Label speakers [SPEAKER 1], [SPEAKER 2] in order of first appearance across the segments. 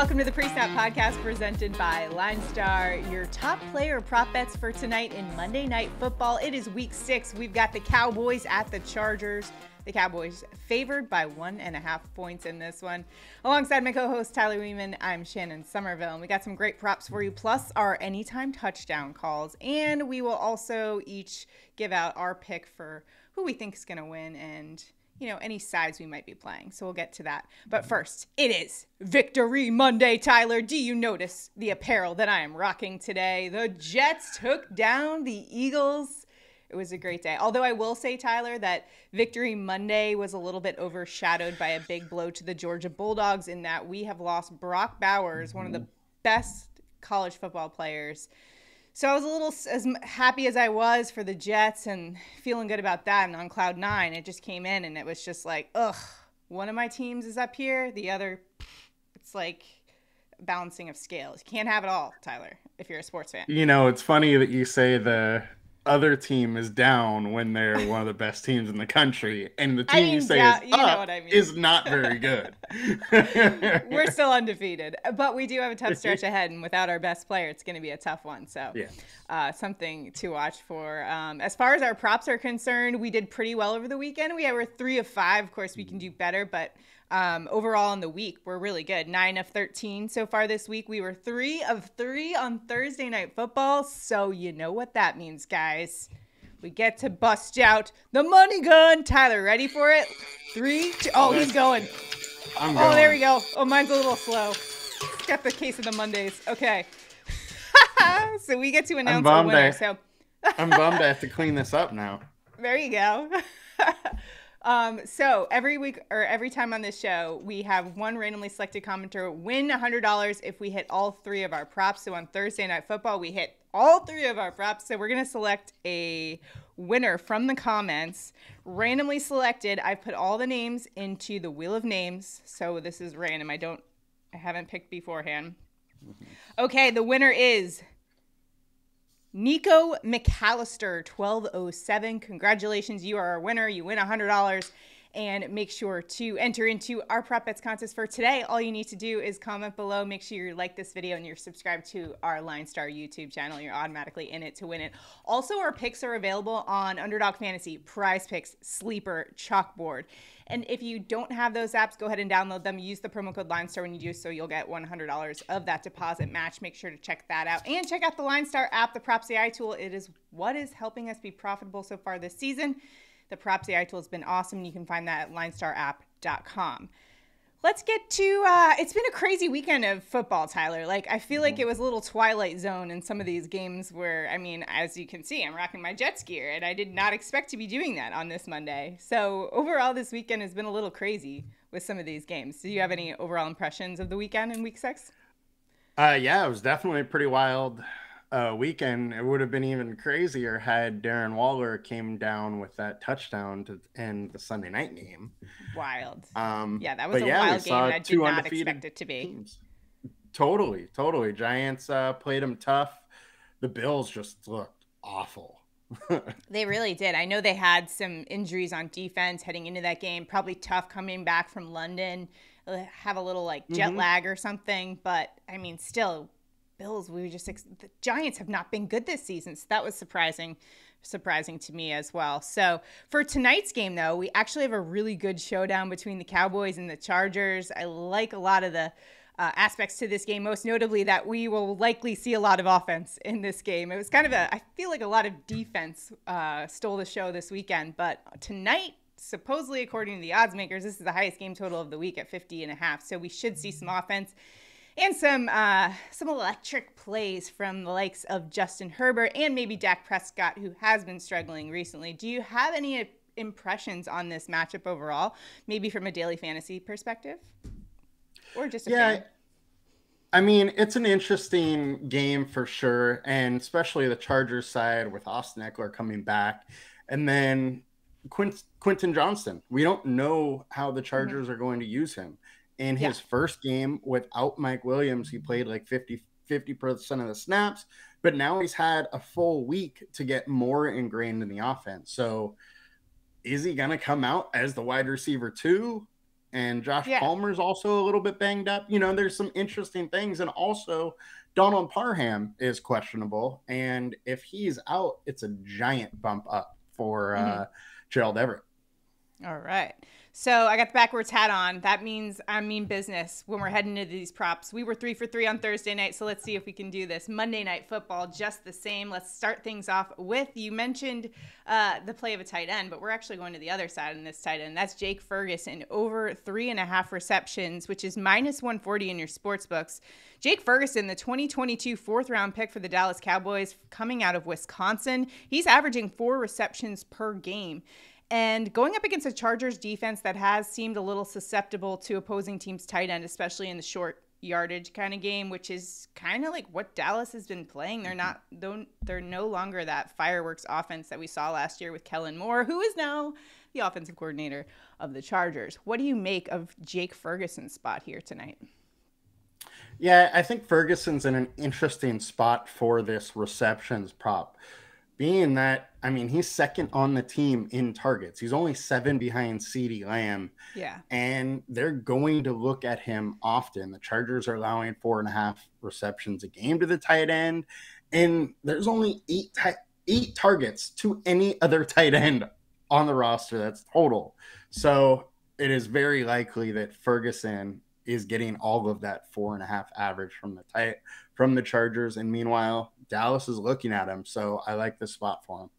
[SPEAKER 1] Welcome to the Pre-Snap Podcast presented by LineStar. Your top player prop bets for tonight in Monday Night Football. It is week 6. We've got the Cowboys at the Chargers. The Cowboys favored by 1.5 points in this one. Alongside my co-host Tyler Wiemann, I'm Shannon Sommerville. And we got some great props for you, plus our anytime touchdown calls. And we will also each give out our pick for who we think is going to win and any sides we might be playing. So we'll get to that. But first, it is Victory Monday, Tyler. Do you notice the apparel that I am rocking today? The Jets took down the Eagles. It was a great day. Although I will say, Tyler, that Victory Monday was a little bit overshadowed by a big blow to the Georgia Bulldogs in that we have lost Brock Bowers, one of the best college football players. So I was a little as happy as I was for the Jets and feeling good about that. And on cloud 9, it just came in and it was just like, ugh, one of my teams is up here. The other, it's like balancing of scales. You can't have it all, Tyler, if you're a sports fan.
[SPEAKER 2] It's funny that you say the other team is down when they're one of the best teams in the country, and the team you say is up is not very good.
[SPEAKER 1] We're still undefeated, but we do have a tough stretch ahead, and without our best player, it's going to be a tough one. So something to watch for. As far as our props are concerned, we did pretty well over the weekend. We were 3 of 5. Of course, we can do better, but overall in the week, we're really good. 9 of 13 so far this week. We were 3 of 3 on Thursday Night Football. So you know what that means, guys. We get to bust out the money gun. Tyler, ready for it? 3, 2. Oh, he's going.
[SPEAKER 2] I'm going.
[SPEAKER 1] Oh, there we go. Oh, mine's a little slow. Got the case of the Mondays. Okay. So we get to announce a winner.
[SPEAKER 2] I'm bummed I have to clean this up now.
[SPEAKER 1] There you go. So every week or every time on this show, we have one randomly selected commenter win $100 if we hit all 3 of our props. So on Thursday Night Football, we hit all 3 of our props. So we're going to select a winner from the comments. Randomly selected. I put all the names into the wheel of names. So this is random. I haven't picked beforehand. Okay, the winner is Nico McAllister, 1207. Congratulations, you are our winner. You win $100. And make sure to enter into our prop bets contest for today. All you need to do is comment below. Make sure you like this video and you're subscribed to our LineStar YouTube channel. You're automatically in it to win it. Also, our picks are available on Underdog Fantasy, PrizePicks, Sleeper, CHALKBOARD. And if you don't have those apps, go ahead and download them. Use the promo code LineStar when you do so. You'll get $100 of that deposit match. Make sure to check that out. And check out the LineStar app, the PropsAI tool. It is what is helping us be profitable so far this season. The PropsAI tool has been awesome. You can find that at LineStarApp.com. Let's get to, it's been a crazy weekend of football, Tyler. I feel like it was a little Twilight Zone in some of these games where, as you can see, I'm rocking my Jets gear, and I did not expect to be doing that on this Monday. So overall, this weekend has been a little crazy with some of these games. Do you have any overall impressions of the weekend in week 6?
[SPEAKER 2] Yeah, it was definitely a pretty wild weekend. It would have been even crazier had Darren Waller came down with that touchdown to end the Sunday night game.
[SPEAKER 1] Wild. Yeah, that was a wild game, and I did not expect it to be.
[SPEAKER 2] Teams. Totally. Giants played them tough. The Bills just looked awful.
[SPEAKER 1] They really did. I know they had some injuries on defense heading into that game. Probably tough coming back from London. Have a little jet lag or something. But, still, Bills, the Giants have not been good this season, so that was surprising to me as well. So for tonight's game, though, we actually have a really good showdown between the Cowboys and the Chargers. I like a lot of the aspects to this game, most notably that we will likely see a lot of offense in this game. It was kind of I feel like a lot of defense stole the show this weekend, but tonight, supposedly according to the odds makers, this is the highest game total of the week at 50.5. So we should see some offense and some electric plays from the likes of Justin Herbert and maybe Dak Prescott, who has been struggling recently. Do you have any impressions on this matchup overall, maybe from a daily fantasy perspective? Or just a fan?
[SPEAKER 2] It's an interesting game for sure, and especially the Chargers side with Austin Ekeler coming back. And then Quentin Johnston. We don't know how the Chargers are going to use him. In his first game without Mike Williams, he played 50% of the snaps, but now he's had a full week to get more ingrained in the offense. So is he going to come out as the wide receiver 2? And Josh
[SPEAKER 1] Yeah.
[SPEAKER 2] Palmer's also a little bit banged up. There's some interesting things. And also, Donald Parham is questionable. And if he's out, it's a giant bump up for Gerald Everett.
[SPEAKER 1] All right. So I got the backwards hat on. That means I mean business when we're heading into these props. We were 3 for 3 on Thursday night, so let's see if we can do this. Monday Night Football, just the same. Let's start things off with, you mentioned the play of a tight end, but we're actually going to the other side in this tight end. That's Jake Ferguson, over 3.5 receptions, which is minus 140 in your sports books. Jake Ferguson, the 2022 fourth-round pick for the Dallas Cowboys, coming out of Wisconsin. He's averaging 4 receptions per game. And going up against a Chargers defense that has seemed a little susceptible to opposing teams' tight end, especially in the short yardage kind of game, which is kind of like what Dallas has been playing. They're no longer that fireworks offense that we saw last year with Kellen Moore, who is now the offensive coordinator of the Chargers. What do you make of Jake Ferguson's spot here tonight?
[SPEAKER 2] Yeah, I think Ferguson's in an interesting spot for this receptions prop. Being that, he's second on the team in targets. He's only 7 behind CeeDee Lamb.
[SPEAKER 1] Yeah.
[SPEAKER 2] And they're going to look at him often. The Chargers are allowing 4.5 receptions a game to the tight end. And there's only 8 targets to any other tight end on the roster. That's total. So it is very likely that Ferguson is getting all of that 4.5 average from the Chargers. And meanwhile, Dallas is looking at him. So I like this spot for him.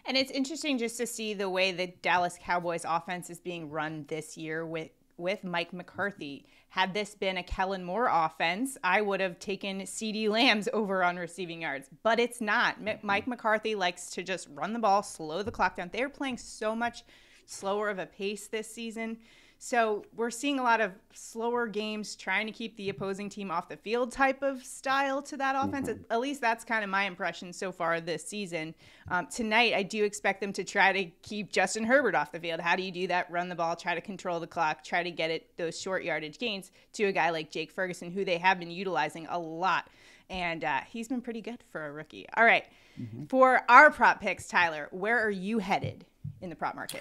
[SPEAKER 1] And it's interesting just to see the way the Dallas Cowboys offense is being run this year with Mike McCarthy. Had this been a Kellen Moore offense, I would have taken CeeDee Lamb's over on receiving yards, but it's not. Mike McCarthy likes to just run the ball, slow the clock down. They're playing so much slower of a pace this season. So we're seeing a lot of slower games, trying to keep the opposing team off the field type of style to that offense. At least that's kind of my impression so far this season. Tonight, I do expect them to try to keep Justin Herbert off the field. How do you do that? Run the ball, try to control the clock, try to get those short yardage gains to a guy like Jake Ferguson, who they have been utilizing a lot. And he's been pretty good for a rookie. All right. For our prop picks, Tyler, where are you headed in the prop market?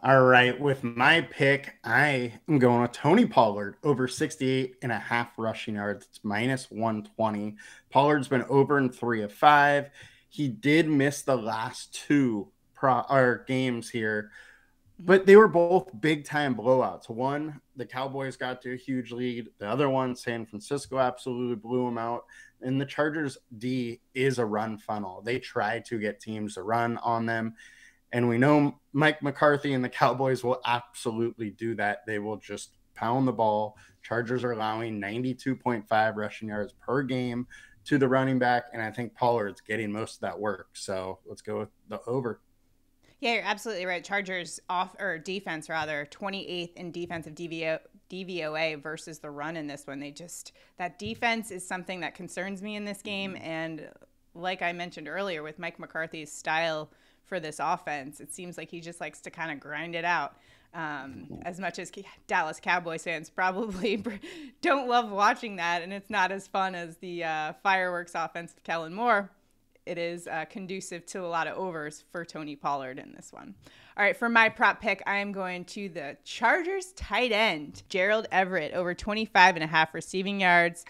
[SPEAKER 2] All right, with my pick, I am going with Tony Pollard over 68.5 rushing yards. It's minus 120. Pollard's been over in 3 of 5. He did miss the last 2 games here, but they were both big-time blowouts. One, the Cowboys got to a huge lead. The other one, San Francisco absolutely blew them out. And the Chargers D is a run funnel. They try to get teams to run on them. And we know Mike McCarthy and the Cowboys will absolutely do that. They will just pound the ball. Chargers are allowing 92.5 rushing yards per game to the running back, and I think Pollard's getting most of that work. So let's go with the over.
[SPEAKER 1] Yeah, you're absolutely right. Chargers defense, 28th in defensive DVOA versus the run in this one. That defense is something that concerns me in this game. And like I mentioned earlier, with Mike McCarthy's style for this offense, it seems like he just likes to kind of grind it out. As much as Dallas Cowboys fans probably don't love watching that, and it's not as fun as the fireworks offense of Kellen Moore, it is conducive to a lot of overs for Tony Pollard in this one. All right, for my prop pick, I am going to the Chargers tight end, Gerald Everett, over 25.5 receiving yards.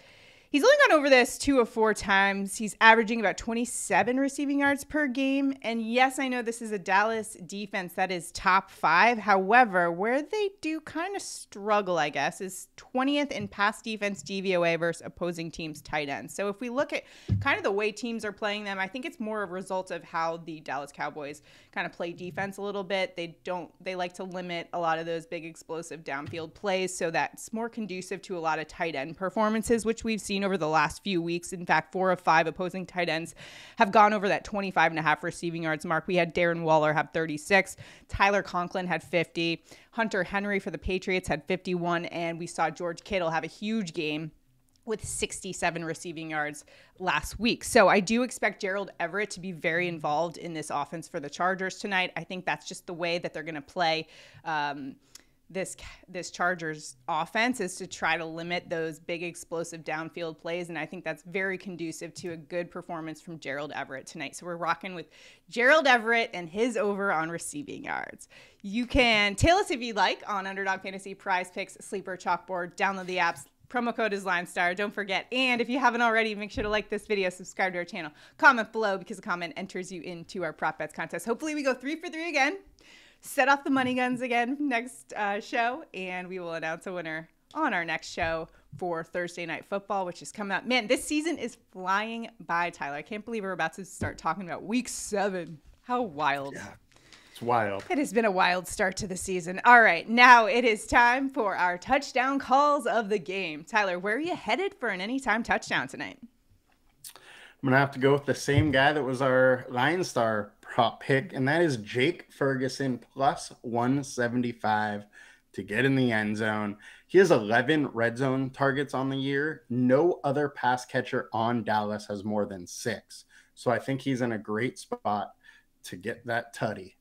[SPEAKER 1] He's only gone over this 2 of 4 times. He's averaging about 27 receiving yards per game. And yes, I know this is a Dallas defense that is top 5. However, where they do kind of struggle, I guess, is 20th in pass defense DVOA versus opposing teams' tight ends. So if we look at kind of the way teams are playing them, I think it's more a result of how the Dallas Cowboys kind of play defense a little bit. They like to limit a lot of those big explosive downfield plays, so that's more conducive to a lot of tight end performances, which we've seen over the last few weeks. In fact, 4 of 5 opposing tight ends have gone over that 25.5 receiving yards mark. We had Darren Waller have 36. Tyler Conklin had 50. Hunter Henry for the Patriots had 51. And we saw George Kittle have a huge game with 67 receiving yards last week. So I do expect Gerald Everett to be very involved in this offense for the Chargers tonight. I think that's just the way that they're going to play this Chargers offense is to try to limit those big explosive downfield plays, and I think that's very conducive to a good performance from Gerald Everett tonight. So we're rocking with Gerald Everett and his over on receiving yards. You can tail us if you'd like on Underdog Fantasy, PrizePicks, Sleeper, Chalkboard. Download the apps. Promo code is LineStar. Don't forget. And if you haven't already, make sure to like this video, subscribe to our channel, comment below because a comment enters you into our prop bets contest. Hopefully we go 3 for 3 again. Set off the money guns again next show, and we will announce a winner on our next show for Thursday Night Football, which is coming up. Man, this season is flying by, Tyler. I can't believe we're about to start talking about week 7. How wild.
[SPEAKER 2] Yeah, it's wild.
[SPEAKER 1] It has been a wild start to the season. All right, now it is time for our touchdown calls of the game. Tyler, where are you headed for an anytime touchdown tonight?
[SPEAKER 2] I'm going to have to go with the same guy that was our LineStar prop pick, and that is Jake Ferguson plus 175 to get in the end zone. He has 11 red zone targets on the year. No other pass catcher on Dallas has more than 6. So I think he's in a great spot to get that tutty.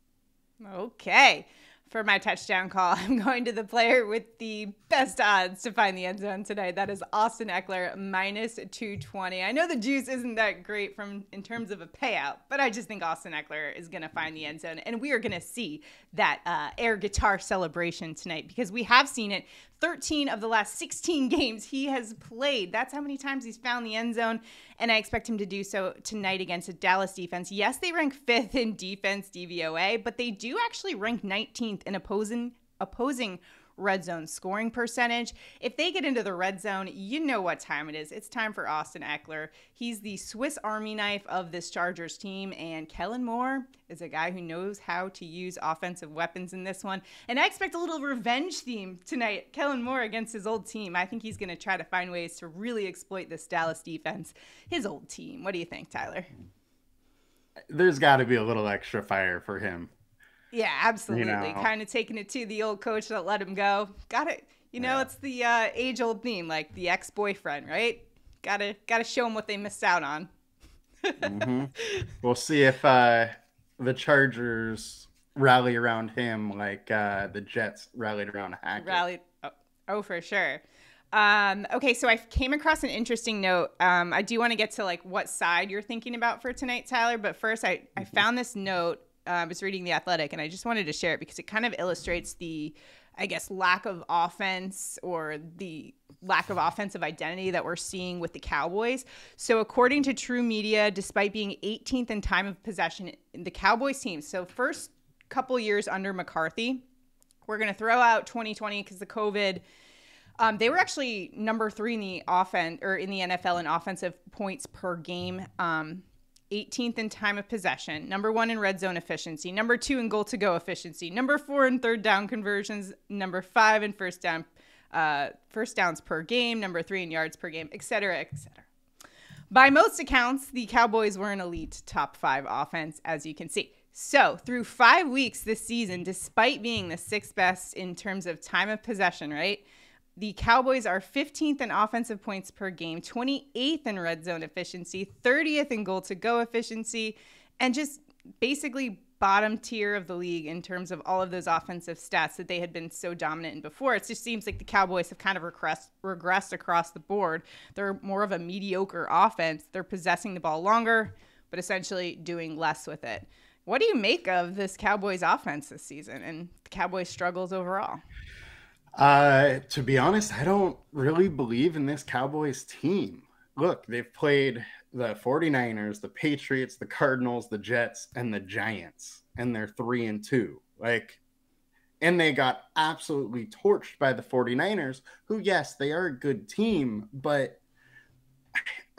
[SPEAKER 1] Okay. For my touchdown call, I'm going to the player with the best odds to find the end zone tonight. That is Austin Ekeler, minus 220. I know the juice isn't that great in terms of a payout, but I just think Austin Ekeler is going to find the end zone, and we are going to see that air guitar celebration tonight because we have seen it 13 of the last 16 games he has played. That's how many times he's found the end zone, and I expect him to do so tonight against a Dallas defense. Yes, they rank 5th in defense DVOA, but they do actually rank 19th in opposing red zone scoring percentage. If they get into the red zone, you know what time it is. It's time for Austin Ekeler. He's the Swiss Army knife of this Chargers team, and Kellen Moore is a guy who knows how to use offensive weapons in this one. And I expect a little revenge theme tonight. Kellen Moore against his old team. I think he's going to try to find ways to really exploit this Dallas defense. His old team. What do you think, Tyler?
[SPEAKER 2] There's got to be a little extra fire for him.
[SPEAKER 1] Yeah, absolutely. Kind of taking it to the old coach that let him go. Got it. It's the age-old theme, like the ex-boyfriend, right? Gotta show him what they missed out on.
[SPEAKER 2] Mm-hmm. We'll see if the Chargers rally around him like the Jets rallied around Hackett.
[SPEAKER 1] Oh, for sure. Okay, so I came across an interesting note. I do want to get to like what side you're thinking about for tonight, Tyler. But first, I found this note. I was reading The Athletic, and I just wanted to share it because it kind of illustrates the, I guess, lack of offense or the lack of offensive identity that we're seeing with the Cowboys. So according to True Media, despite being 18th in time of possession, the Cowboys team, so first couple years under McCarthy, we're going to throw out 2020 because the COVID, they were actually number 3 in the offense or in the NFL in offensive points per game. 18th in time of possession, number 1 in red zone efficiency, number 2 in goal to go efficiency, number 4 in third down conversions, number 5 in first downs per game, number 3 in yards per game, et cetera, et cetera. By most accounts, the Cowboys were an elite top 5 offense, as you can see. So through 5 weeks this season, despite being the 6th best in terms of time of possession, right? The Cowboys are 15th in offensive points per game, 28th in red zone efficiency, 30th in goal to go efficiency, and just basically bottom tier of the league in terms of all of those offensive stats that they had been so dominant in before. It just seems like the Cowboys have kind of regressed across the board. They're more of a mediocre offense. They're possessing the ball longer, but essentially doing less with it. What do you make of this Cowboys offense this season and the Cowboys' struggles overall?
[SPEAKER 2] To be honest, I don't really believe in this Cowboys team. Look, they've played the 49ers, the Patriots, the Cardinals, the Jets, and the Giants, and they're 3-2. And they got absolutely torched by the 49ers, who, yes, they are a good team, but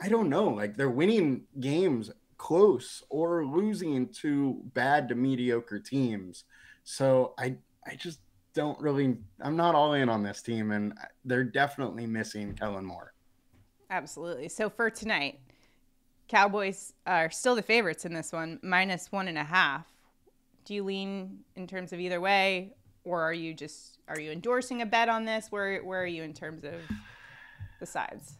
[SPEAKER 2] I don't know. They're winning games close or losing to bad to mediocre teams. So I just I'm not all in on this team, and they're definitely missing Kellen Moore.
[SPEAKER 1] Absolutely. So for tonight, Cowboys are still the favorites in this one, -1.5. Do you lean in terms of either way, or are you endorsing a bet on this? Where are you in terms of the sides?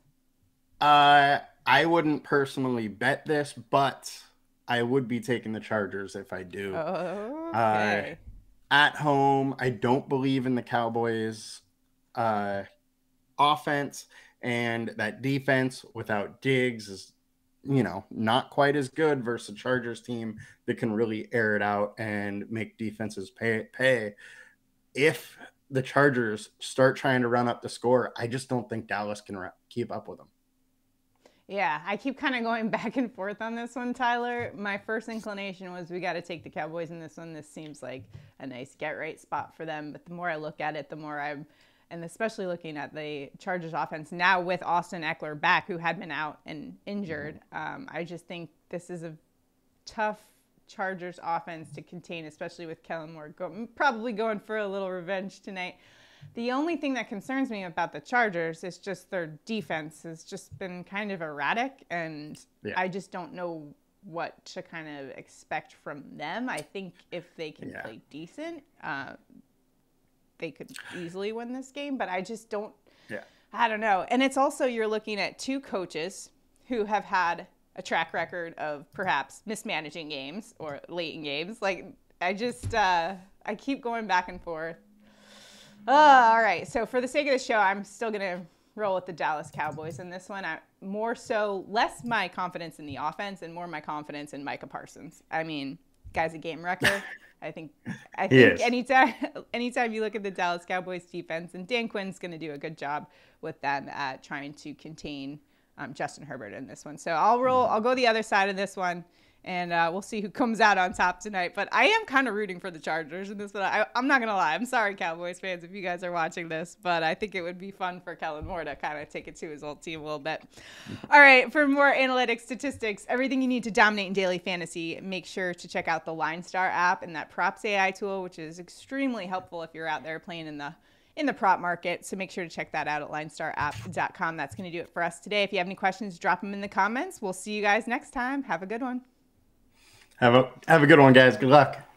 [SPEAKER 2] I wouldn't personally bet this, but I would be taking the Chargers if I do.
[SPEAKER 1] Okay.
[SPEAKER 2] at home. I don't believe in the Cowboys offense, and that defense without Diggs is, not quite as good versus a Chargers team that can really air it out and make defenses pay. If the Chargers start trying to run up the score, I just don't think Dallas can keep up with them.
[SPEAKER 1] Yeah, I keep kind of going back and forth on this one, Tyler. My first inclination was we got to take the Cowboys in this one. This seems like a nice get-right spot for them. But the more I look at it, the more and especially looking at the Chargers offense now with Austin Ekeler back, who had been out and injured, I just think this is a tough Chargers offense to contain, especially with Kellen Moore probably going for a little revenge tonight. The only thing that concerns me about the Chargers is just their defense has just been kind of erratic, and I just don't know what to kind of expect from them. I think if they can play decent, they could easily win this game, but I just don't, I don't know. And it's also, you're looking at two coaches who have had a track record of perhaps mismanaging games or late in games. Like, I just, I keep going back and forth. All right. So for the sake of the show, I'm still going to roll with the Dallas Cowboys in this one. Less my confidence in the offense and more my confidence in Micah Parsons. I mean, guy's a game wrecker. I think anytime you look at the Dallas Cowboys defense, and Dan Quinn's going to do a good job with them at trying to contain Justin Herbert in this one. So I'll go the other side of this one, and we'll see who comes out on top tonight. But I am kind of rooting for the Chargers in this one. I'm not going to lie. I'm sorry, Cowboys fans, if you guys are watching this, but I think it would be fun for Kellen Moore to kind of take it to his old team a little bit. All right, for more analytics, statistics, everything you need to dominate in daily fantasy, make sure to check out the LineStar app and that PropsAI tool, which is extremely helpful if you're out there playing in the prop market. So make sure to check that out at linestarapp.com. That's going to do it for us today. If you have any questions, drop them in the comments. We'll see you guys next time. Have a good one.
[SPEAKER 2] Have a good one, guys. Good luck.